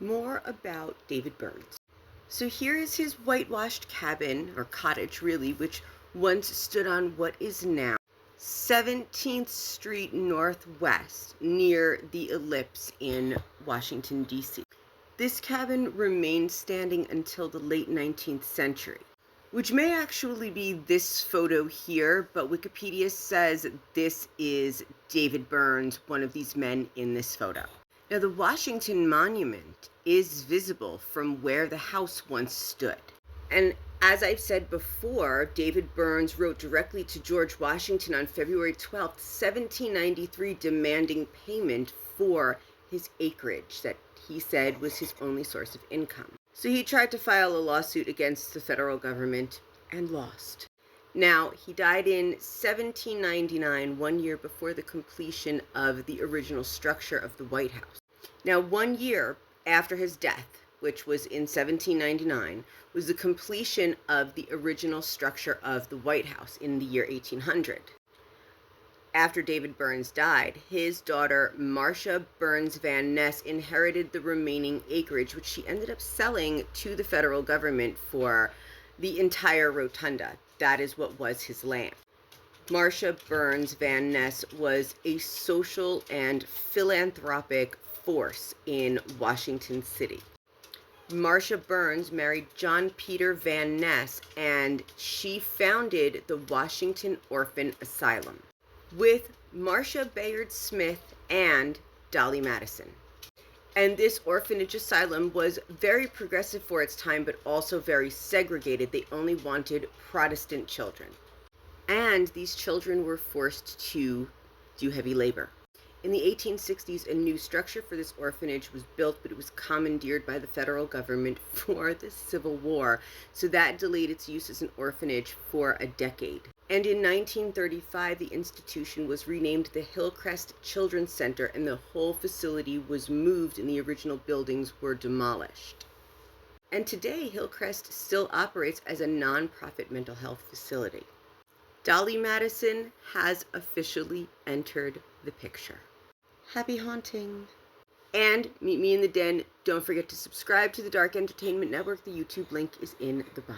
More about David Burns. So here is his whitewashed cabin, or cottage really, which once stood on what is now 17th Street Northwest near the Ellipse in Washington, D.C. This cabin remained standing until the late 19th century, which may actually be this photo here, but Wikipedia says this is David Burns, one of these men in this photo. Now, the Washington Monument is visible from where the house once stood. And as I've said before, David Burns wrote directly to George Washington on February 12th, 1793, demanding payment for his acreage that he said was his only source of income. So he tried to file a lawsuit against the federal government and lost. Now, he died in 1799, 1 year before the completion of the original structure of the White House. Now, 1 year after his death, which was in 1799, was the completion of the original structure of the White House in the year 1800. After David Burns died, his daughter Marcia Burns Van Ness inherited the remaining acreage, which she ended up selling to the federal government for the entire rotunda. That is what was his land. Marcia Burns Van Ness was a social and philanthropic force in Washington City. Marcia Burns married John Peter Van Ness, and she founded the Washington Orphan Asylum with Marcia Bayard Smith and Dolly Madison. And this orphanage asylum was very progressive for its time, but also very segregated. They only wanted Protestant children. And these children were forced to do heavy labor. In the 1860s, a new structure for this orphanage was built, but it was commandeered by the federal government for the Civil War. So that delayed its use as an orphanage for a decade. And in 1935, the institution was renamed the Hillcrest Children's Center, and the whole facility was moved and the original buildings were demolished. And today, Hillcrest still operates as a nonprofit mental health facility. Dolly Madison has officially entered the picture. Happy haunting. And meet me in the den. Don't forget to subscribe to the Dark Entertainment Network. The YouTube link is in the bio.